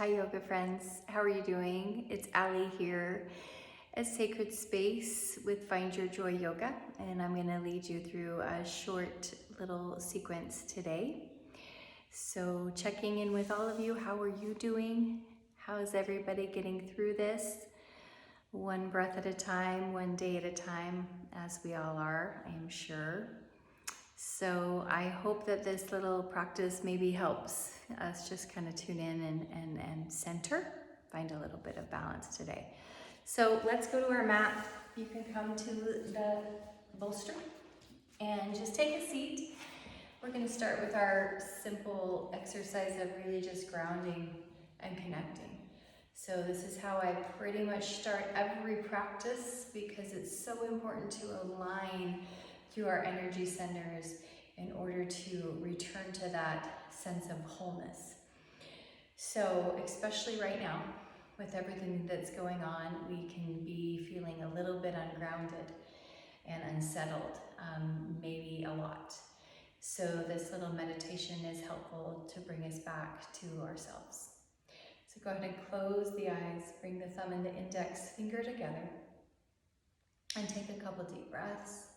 Hi yoga friends, how are you doing? It's Ali here at Sacred Space with Find Your Joy Yoga, and I'm going to lead you through a short little sequence today. So checking in with all of you, how are you doing? How is everybody getting through this? One breath at a time, one day at a time, as we all are, I am sure. So I hope that this little practice maybe helps us just kind of tune in and center, find a little bit of balance today. So let's go to our mat. You can come to the bolster and just take a seat. We're going to start with our simple exercise of really just grounding and connecting. So this is how I pretty much start every practice because it's so important to align through our energy centers in order to return to that sense of wholeness. So especially right now, with everything that's going on, we can be feeling a little bit ungrounded and unsettled, maybe a lot. So this little meditation is helpful to bring us back to ourselves. So go ahead and close the eyes, bring the thumb and the index finger together, and take a couple deep breaths.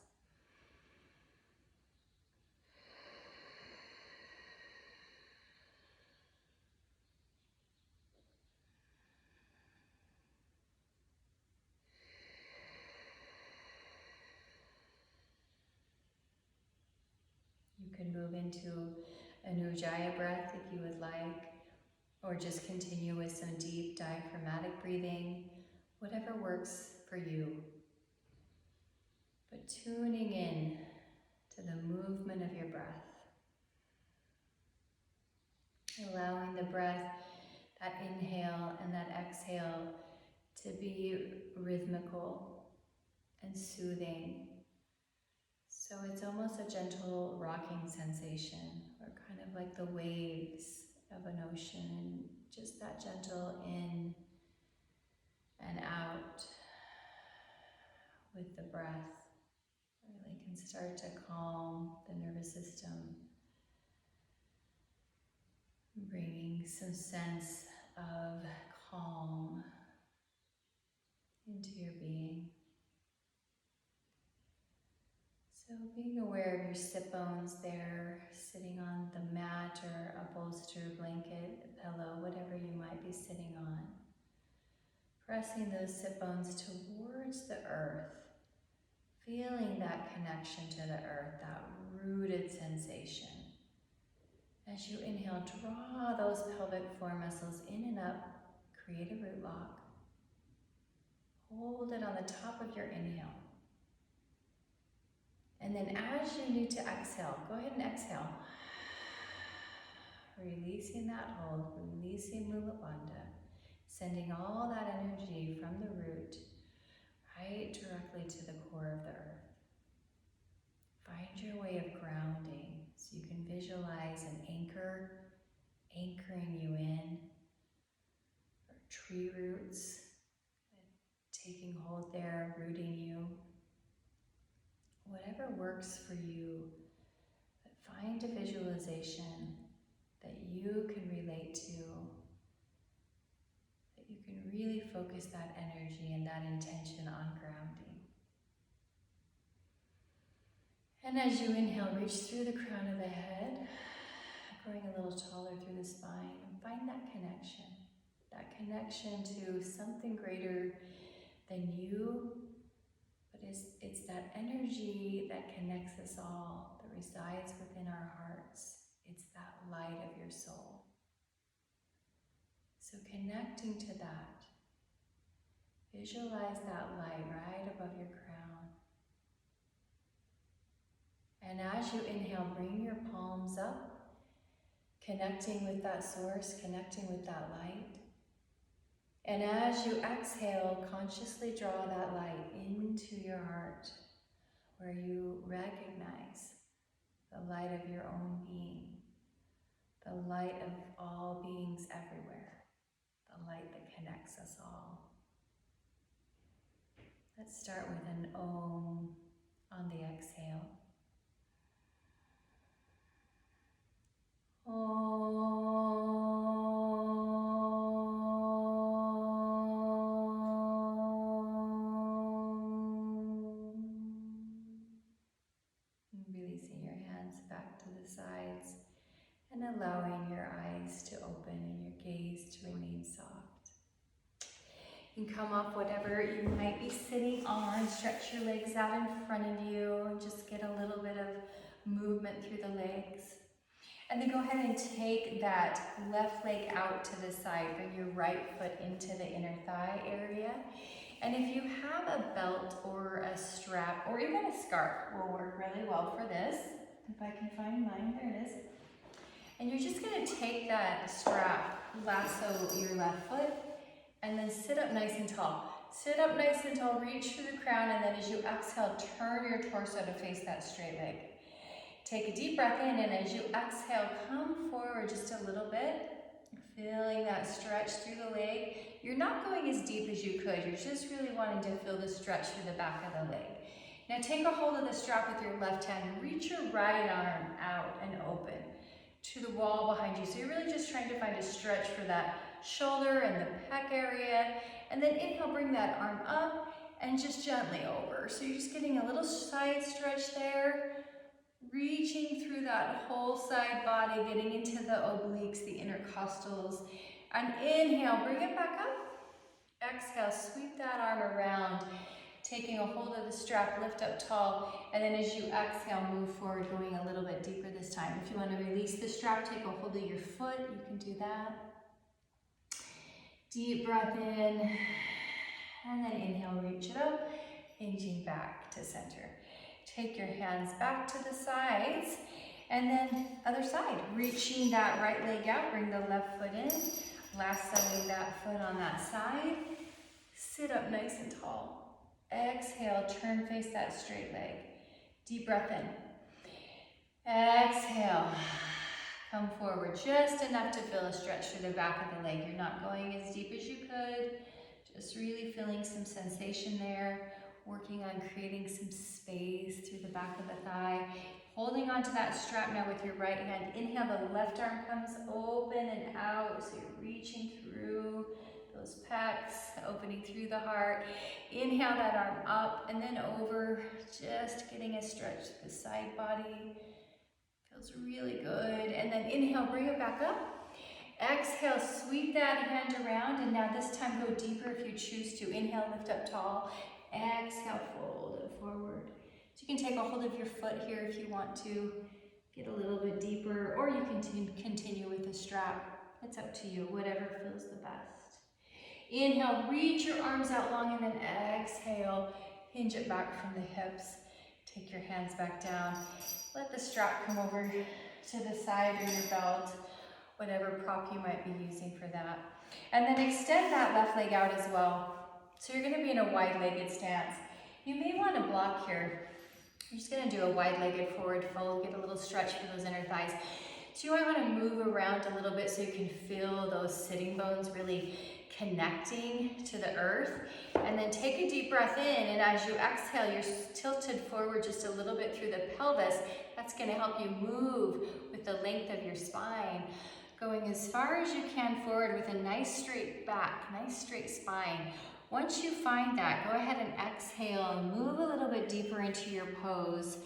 You can move into an Ujjayi breath if you would like, or just continue with some deep diaphragmatic breathing, whatever works for you. But tuning in to the movement of your breath. Allowing the breath, that inhale and that exhale, to be rhythmical and soothing. So it's almost a gentle rocking sensation, or kind of like the waves of an ocean, and just that gentle in and out with the breath really can start to calm the nervous system, bringing some sense of calm into your being. So being aware of your sit bones there, sitting on the mat or a bolster, blanket, a pillow, whatever you might be sitting on. Pressing those sit bones towards the earth, feeling that connection to the earth, that rooted sensation. As you inhale, draw those pelvic floor muscles in and up, create a root lock. Hold it on the top of your inhale. And then as you need to exhale, go ahead and exhale. Releasing that hold, releasing Mula Bandha, sending all that energy from the root right directly to the core of the earth. Find your way of grounding so you can visualize an anchor, anchoring you in, or tree roots taking hold there, rooting you. Whatever works for you, but find a visualization that you can relate to, that you can really focus that energy and that intention on grounding. And as you inhale, reach through the crown of the head, growing a little taller through the spine, and find that connection to something greater than you, but it's that energy that connects us all, that resides within our hearts. It's that light of your soul. So connecting to that, visualize that light right above your crown. And as you inhale, bring your palms up, connecting with that source, connecting with that light. And as you exhale, consciously draw that light into your heart, where you recognize the light of your own being, the light of all beings everywhere, the light that connects us all. Let's start with an Om on the exhale. Om. allowing your eyes to open and your gaze to remain soft. You can come off whatever you might be sitting on, stretch your legs out in front of you, and just get a little bit of movement through the legs. And then go ahead and take that left leg out to the side, bring your right foot into the inner thigh area. And if you have a belt or a strap or even a scarf, will work really well for this. If I can find mine, there it is. And you're just gonna take that strap, lasso your left foot, and then sit up nice and tall. Sit up nice and tall, reach for the crown, and then as you exhale, turn your torso to face that straight leg. Take a deep breath in, and as you exhale, come forward just a little bit, feeling that stretch through the leg. You're not going as deep as you could. You're just really wanting to feel the stretch through the back of the leg. Now take a hold of the strap with your left hand. Reach your right arm out and open to the wall behind you. So you're really just trying to find a stretch for that shoulder and the pec area. And then inhale, bring that arm up and just gently over. So you're just getting a little side stretch there. Reaching through that whole side body, getting into the obliques, the intercostals. And inhale, bring it back up. Exhale, sweep that arm around, taking a hold of the strap, lift up tall. And then as you exhale, move forward, going a little bit deeper this time. If you want to release the strap, take a hold of your foot. You can do that. Deep breath in. And then inhale, reach it up, hinging back to center. Take your hands back to the sides, and then other side. Reaching that right leg out, bring the left foot in, lassoing that foot on that side. Sit up nice and tall. Exhale, turn, face that straight leg. Deep breath in. Exhale, come forward just enough to feel a stretch through the back of the leg. You're not going as deep as you could, just really feeling some sensation there. Working on creating some space through the back of the thigh. Holding onto that strap now with your right hand. Inhale, the left arm comes open and out. So you're reaching through those pecs, opening through the heart. Inhale that arm up and then over, just getting a stretch to the side body. Feels really good. And then inhale, bring it back up. Exhale, sweep that hand around, and now this time go deeper if you choose to. Inhale, lift up tall. Exhale, fold it forward. So you can take a hold of your foot here if you want to get a little bit deeper, or you can continue with the strap. It's up to you, whatever feels the best. Inhale, reach your arms out long, and then exhale, hinge it back from the hips. Take your hands back down. Let the strap come over to the side or your belt, whatever prop you might be using for that. And then extend that left leg out as well. So you're going to be in a wide-legged stance. You may want to block here. You're just going to do a wide-legged forward fold, get a little stretch for those inner thighs. So you might want to move around a little bit so you can feel those sitting bones really connecting to the earth. And then take a deep breath in, and as you exhale, you're tilted forward just a little bit through the pelvis. That's going to help you move with the length of your spine. Going as far as you can forward with a nice straight back, nice straight spine. Once you find that, go ahead and exhale and move a little bit deeper into your pose.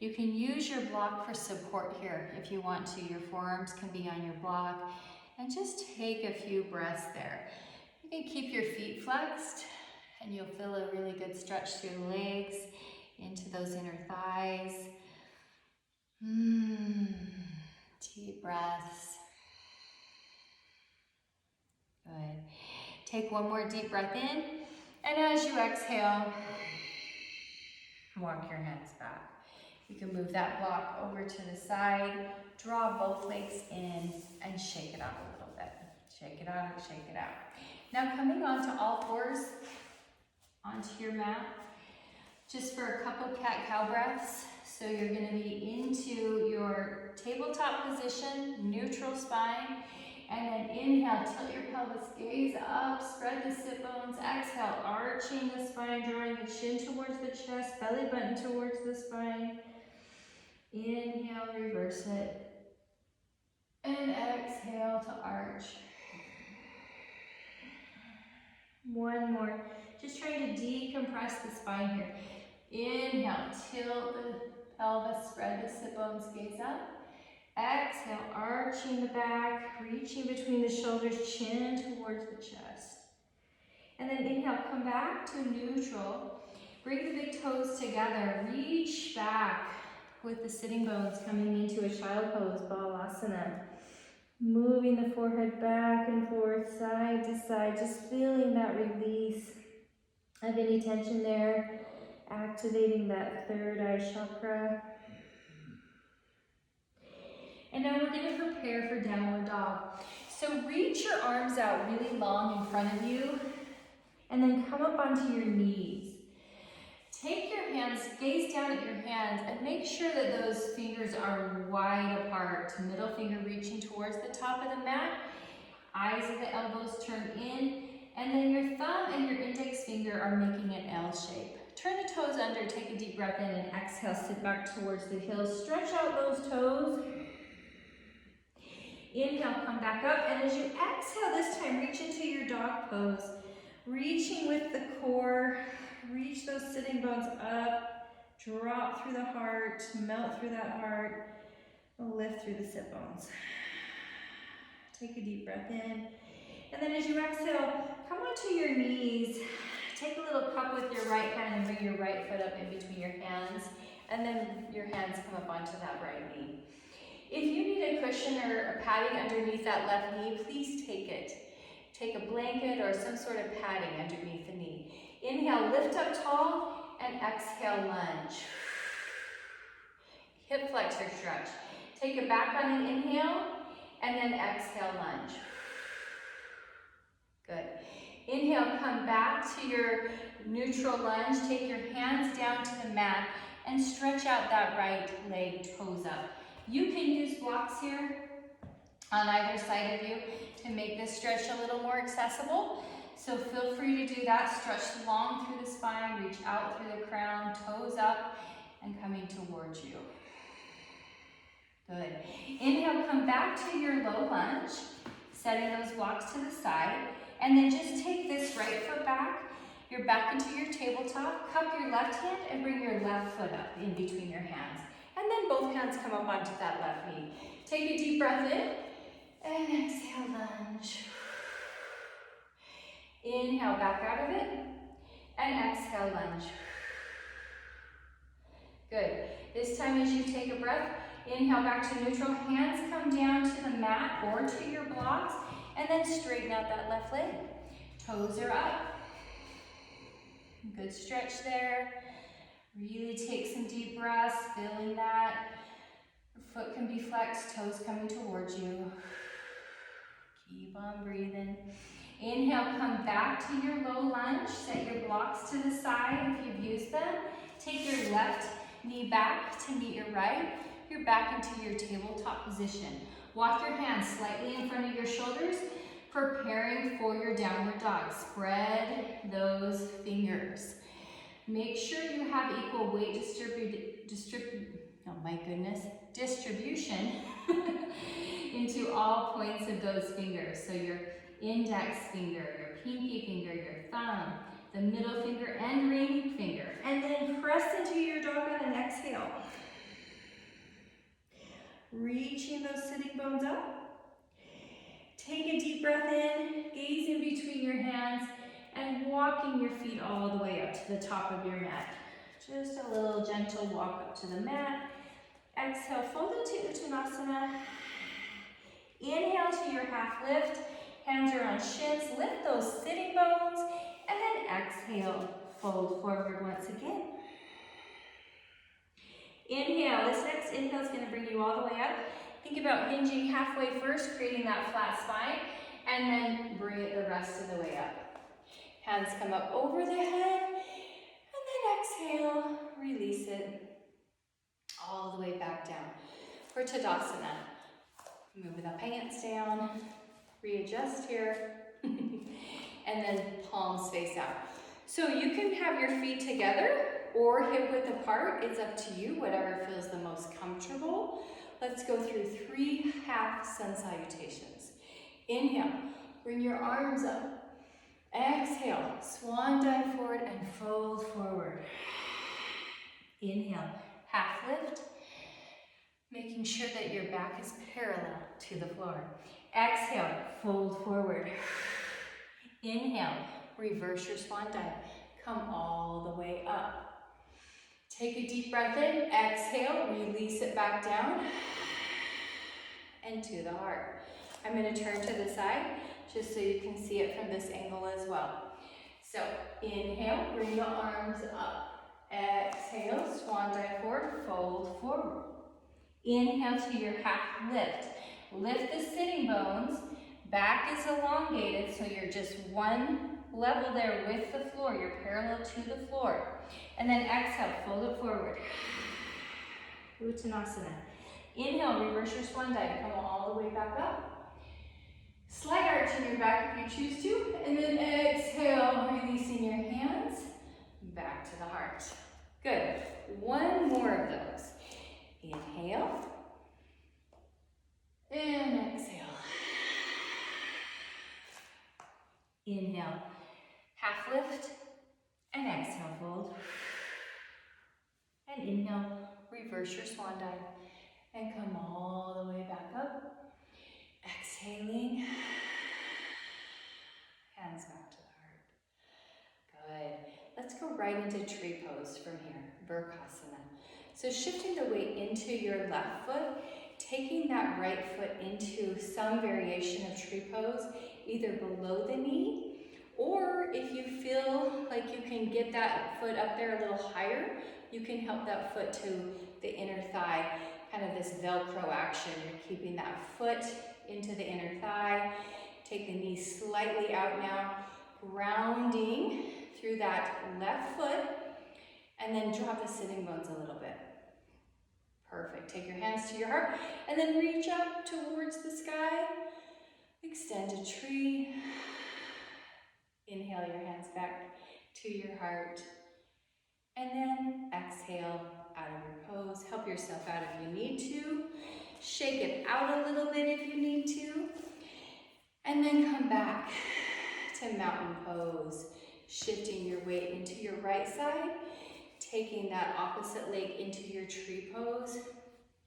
You can use your block for support here if you want to. Your forearms can be on your block, and just take a few breaths there. You can keep your feet flexed, and you'll feel a really good stretch through the legs, into those inner thighs. Deep breaths. Good. Take one more deep breath in, and as you exhale, walk your hands back. You can move that block over to the side, draw both legs in, and shake it out a little bit. Shake it out, shake it out. Now coming onto all fours, onto your mat, just for a couple cat-cow breaths. So you're going to be into your tabletop position, neutral spine. And then inhale, tilt your pelvis, gaze up, spread the sit bones. Exhale, arching the spine, drawing the chin towards the chest, belly button towards the spine. Inhale, reverse it. And exhale to arch. One more. Just trying to decompress the spine here. Inhale, tilt the pelvis, spread the sit bones, gaze up. Exhale, arching the back, reaching between the shoulders, chin towards the chest. And then inhale, come back to neutral. Bring the big toes together, reach back with the sitting bones coming into a child pose, Balasana. Moving the forehead back and forth, side to side, just feeling that release of any tension there, activating that third eye chakra. And now we're going to prepare for downward dog. So reach your arms out really long in front of you, and then come up onto your knees. Take your hands, gaze down at your hands, and make sure that those fingers are wide apart. Middle finger reaching towards the top of the mat. Eyes of the elbows turn in, and then your thumb and your index finger are making an L shape. Turn the toes under, take a deep breath in, and exhale, sit back towards the heels. Stretch out those toes. Inhale, come back up, and as you exhale this time, reach into your dog pose. Reaching with the core, reach those sitting bones up, drop through the heart, melt through that heart, lift through the sit bones. Take a deep breath in, and then as you exhale, come onto your knees. Take a little cup with your right hand and bring your right foot up in between your hands, and then your hands come up onto that right knee. If you need a cushion or a padding underneath that left knee, please take it. Take a blanket or some sort of padding underneath the knee. Inhale, lift up tall, and exhale, lunge. Hip flexor stretch. Take it back on an inhale, and then exhale, lunge. Good. Inhale, come back to your neutral lunge. Take your hands down to the mat and stretch out that right leg, toes up. You can use blocks here on either side of you to make this stretch a little more accessible. So feel free to do that. Stretch long through the spine, reach out through the crown, toes up and coming towards you. Good. Inhale, come back to your low lunge, setting those blocks to the side, and then just take this right foot back. You're back into your tabletop. Cup your left hand and bring your left foot up in between your hands. And then both hands come up onto that left knee. Take a deep breath in and exhale, lunge. Inhale, back out of it, and exhale, lunge. Good. This time as you take a breath, inhale back to neutral, hands come down to the mat or to your blocks, and then straighten out that left leg. Toes are up. Good stretch there. Really take some deep breaths, feeling that. Your foot can be flexed, toes coming towards you. Keep on breathing. Inhale, come back to your low lunge. Set your blocks to the side if you've used them. Take your left knee back to meet your right. You're back into your tabletop position. Walk your hands slightly in front of your shoulders, preparing for your downward dog. Spread those fingers. Make sure you have equal weight distribution into all points of those fingers. So your index finger, your pinky finger, your thumb, the middle finger and ring finger. And then press into your dog on an exhale. Reaching those sitting bones up. Take a deep breath in, gaze in between your hands, and walking your feet all the way up to the top of your mat. Just a little gentle walk up to the mat. Exhale, fold into Uttanasana. Inhale to your half lift. Hands are on shins. Lift those sitting bones. And then exhale, fold forward once again. Inhale. This next inhale is going to bring you all the way up. Think about hinging halfway first, creating that flat spine, and then bring it the rest of the way up. Hands come up over the head, and then exhale, release it all the way back down. For Tadasana, move the pants down, readjust here, and then palms face out. So you can have your feet together or hip width apart. It's up to you, whatever feels the most comfortable. Let's go through 3 half sun salutations. Inhale, bring your arms up. Exhale, swan dive forward and fold forward. Inhale, half lift. Making sure that your back is parallel to the floor. Exhale, fold forward. Inhale, reverse your swan dive. Come all the way up. Take a deep breath in, exhale, release it back down, and to the heart. I'm going to turn to the side, just so you can see it from this angle as well. So, inhale, bring the arms up. Exhale, swan dive forward, fold forward. Inhale to your half lift. Lift the sitting bones, back is elongated, so you're just one level there with the floor. You're parallel to the floor. And then exhale, fold it forward. Uttanasana. Inhale, reverse your swan dive. Come all the way back up. Slight arch in your back if you choose to. And then exhale, releasing your hands back to the heart. Good. One more of those. Inhale. And exhale. Inhale, half lift, and exhale, fold. And inhale, reverse your swan dive, and come all the way back up. Exhaling, hands back to the heart. Good. Let's go right into tree pose from here, Virkasana. So shifting the weight into your left foot, taking that right foot into some variation of tree pose, either below the knee, or if you feel like you can get that foot up there a little higher, you can help that foot to the inner thigh, kind of this Velcro action. You're keeping that foot into the inner thigh. Take the knee slightly out now, grounding through that left foot, and then drop the sitting bones a little bit. Perfect. Take your hands to your heart, and then reach up towards the sky. Extend a tree. Inhale your hands back to your heart. And then exhale out of your pose. Help yourself out if you need to. Shake it out a little bit if you need to. And then come back to mountain pose. Shifting your weight into your right side. Taking that opposite leg into your tree pose.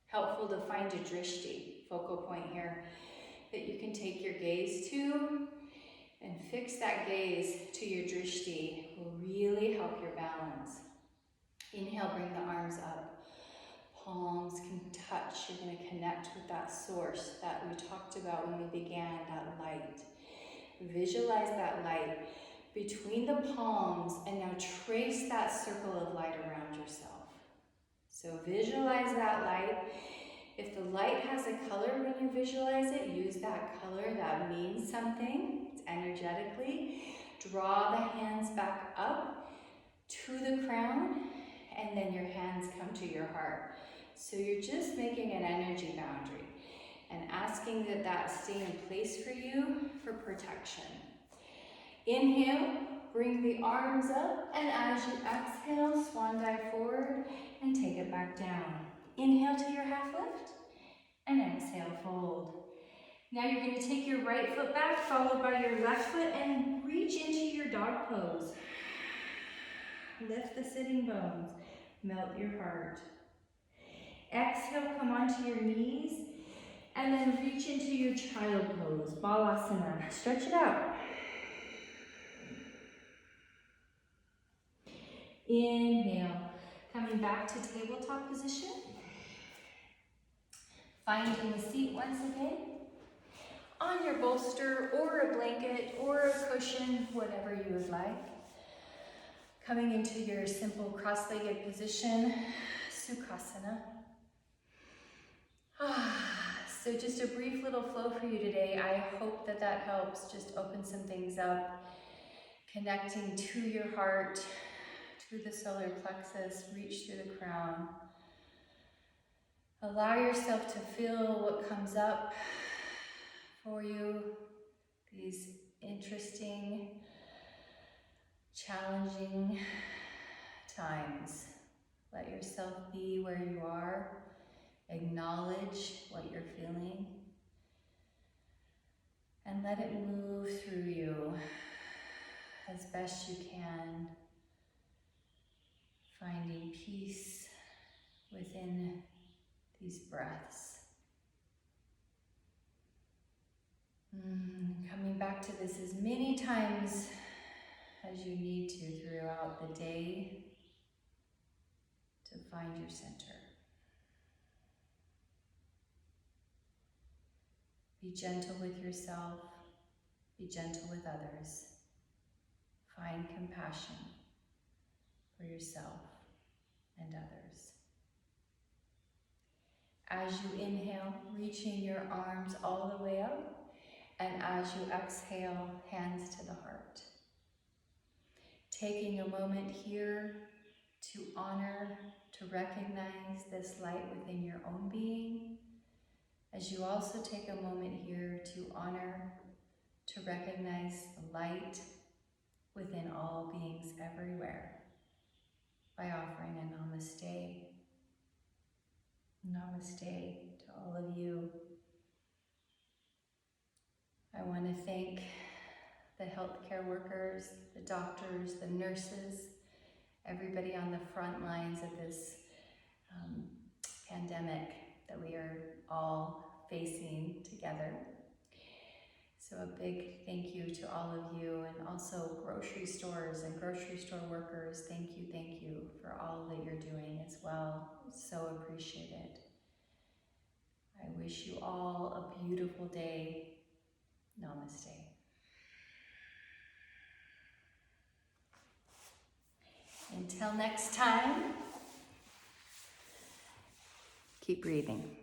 Helpful to find a drishti, focal point here, that you can take your gaze to, and fix that gaze to your drishti will really help your balance. Inhale, bring the arms up. Palms can touch. You're going to connect with that source that we talked about when we began, that light. Visualize that light between the palms, and now trace that circle of light around yourself. So visualize that light. If the light has a color when you visualize it, use that color. That means something. It's energetically. Draw the hands back up to the crown, and then your hands come to your heart. So you're just making an energy boundary and asking that that stay in place for you for protection. Inhale, bring the arms up, and as you exhale, swan dive forward and take it back down. Inhale to your half lift, and exhale, fold. Now you're going to take your right foot back, followed by your left foot, and reach into your dog pose. Lift the sitting bones, melt your heart. Exhale, come onto your knees, and then reach into your child pose, Balasana. Stretch it out. Inhale, coming back to tabletop position. Finding a seat once again. On your bolster or a blanket or a cushion, whatever you would like. Coming into your simple cross-legged position, Sukhasana. So just a brief little flow for you today. I hope that that helps. Just open some things up. Connecting to your heart, to the solar plexus, reach through the crown. Allow yourself to feel what comes up for you, these interesting, challenging times. Let yourself be where you are. Acknowledge what you're feeling. And let it move through you as best you can. Finding peace within these breaths. Coming back to this as many times as you need to throughout the day to find your center. Be gentle with yourself. Be gentle with others. Find compassion for yourself and others. As you inhale, reaching your arms all the way up. And as you exhale, hands to the heart. Taking a moment here to honor, to recognize this light within your own being, as you also take a moment here to honor, to recognize the light within all beings everywhere by offering a namaste. Namaste to all of you. I want to thank the healthcare workers, the doctors, the nurses, everybody on the front lines of this pandemic that we are all facing together. So a big thank you to all of you, and also grocery stores and grocery store workers. Thank you for all that you're doing as well. So appreciate it. I wish you all a beautiful day. Namaste. Until next time, keep breathing.